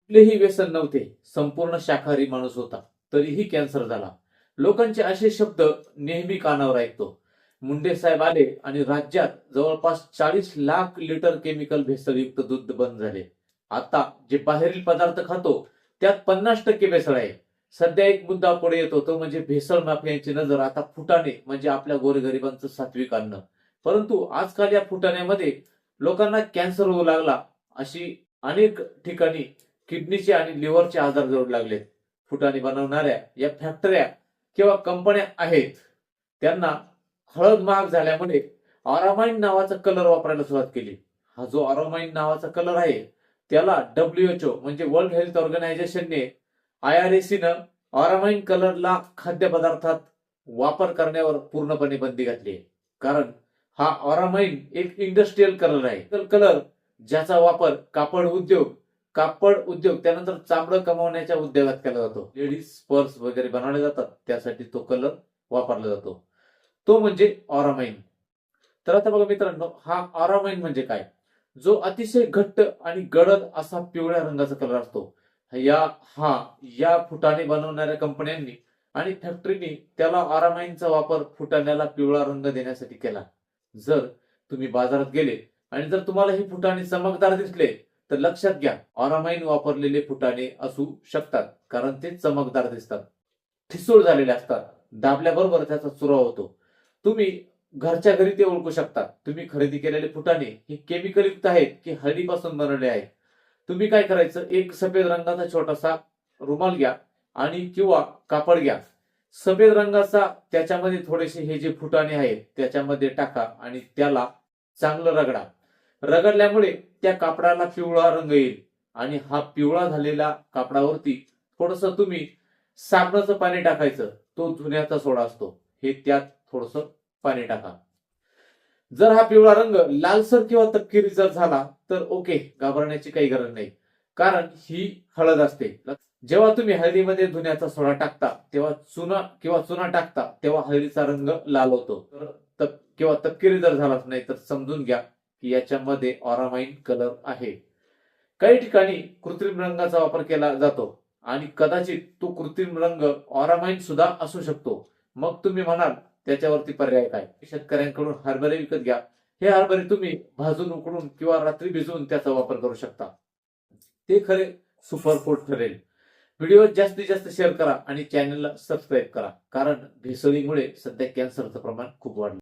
कुठलेही व्यसन नव्हते, संपूर्ण शाकाहारी माणूस होता, तरीही कॅन्सर झाला. लोकांचे असे शब्द नेहमी कानावर ऐकतो. मुंडे साहेब आले आणि राज्यात जवळपास 40 लाख लिटर केमिकल भेसळयुक्त दूध बंद झाले. आता जे बाहेरील पदार्थ खातो त्यात 50% भेसळ आहे. सध्या एक मुद्दा पुढे येतो, तो म्हणजे भेसळ माफियांची नजर आता फुटाणे म्हणजे आपल्या गोरगरिबांचं सात्विक अन्न. परंतु आजकाल या फुटाण्यामध्ये लोकांना कॅन्सर होऊ लागला, अशी अनेक ठिकाणी किडनीचे आणि लिव्हरचे आजार जडू लागलेत. फुटाणे बनवणाऱ्या या फॅक्टऱ्या किंवा कंपन्या आहेत, त्यांना हळद महाग झाल्यामुळे ऑरामाइन नावाचा कलर वापरायला सुरुवात केली. हा जो ऑरामाइन नावाचा कलर आहे, त्याला WHO म्हणजे वर्ल्ड हेल्थ ऑर्गनायझेशनने, IRAC-नं ऑरामाइन कलरला खाद्यपदार्थात वापर करण्यावर पूर्णपणे बंदी घातली आहे. कारण हा ऑरामाइन एक इंडस्ट्रियल कलर आहे. कलर ज्याचा वापर कापड उद्योग त्यानंतर चामडं कमावण्याच्या उद्योगात केला जातो. लेडीज पर्स वगैरे बनवले जातात, त्यासाठी तो कलर वापरला जातो, तो म्हणजे ऑरामाइन. तर आता बघा मित्रांनो, हा ऑरामाइन म्हणजे काय? जो अतिशय घट्ट आणि गडद असा पिवळ्या रंगाचा कलर असतो. या फुटाणे बनवणाऱ्या कंपन्यांनी आणि फॅक्टरीनी त्याला ऑरामाइनचा वापर फुटाण्याला पिवळा रंग देण्यासाठी केला. जर तुम्ही बाजारात गेले आणि जर तुम्हाला हे फुटाणे चमकदार दिसले, तर लक्षात घ्या, ऑरामाइन वापरलेले फुटाणे असू शकतात, कारण ते चमकदार दिसतात, ठिसूळ झालेले असतात, दाबल्याबरोबर त्याचा चुरावा होतो. तुम्ही घरच्या घरी ते ओळखू शकता. तुम्ही खरेदी केलेले फुटाणे हे केमिकल युक्त आहेत की हळदीपासून बनवले आहेत. तुम्ही काय करायचं, एक सफेद रंगाचा छोटासा रुमाल घ्या आणि किंवा कापड घ्या. सफेद रंगाचा त्याच्यामध्ये थोडेसे हे जे फुटाणे आहेत त्याच्यामध्ये टाका आणि त्याला चांगलं रगडा. रगडल्यामुळे त्या कापडाला पिवळा रंग येईल आणि हा पिवळा झालेला कापडावरती थोडस तुम्ही साबणाचं पाणी टाकायचं. तो धुण्याचा सोडा असतो, हे त्यात थोडस पाणी टाका. जर हा पिवळा रंग लालसर किंवा तपकिरी जर झाला तर ओके, घाबरण्याची काही गरज नाही, कारण ही हळद असते. जेव्हा तुम्ही हळदीमध्ये धुण्याचा सोडा टाकता तेव्हा चुना टाकता तेव्हा हळदीचा रंग लाल होतो. किंवा तपकिरी जर झालाच नाही तर समजून घ्या की याच्यामध्ये ऑरामाइन कलर आहे. काही ठिकाणी कृत्रिम रंगाचा वापर केला जातो आणि कदाचित तो कृत्रिम रंग ऑरामाइन सुद्धा असू शकतो. मग तुम्ही म्हणाल त्याच्यावरती पर्याय काय? शेतकऱ्यांकडून हरभरे विकत घ्या. हे हरभरे तुम्ही भाजून उकडून किंवा रात्री भिजवून त्याचा वापर करू शकता. ते खरे सुपर फूड ठरेल. व्हिडिओ जास्तीत जास्त शेअर करा आणि चॅनलला सबस्क्राईब करा, कारण भेसळीमुळे सध्या कॅन्सरचं प्रमाण खूप वाढलं.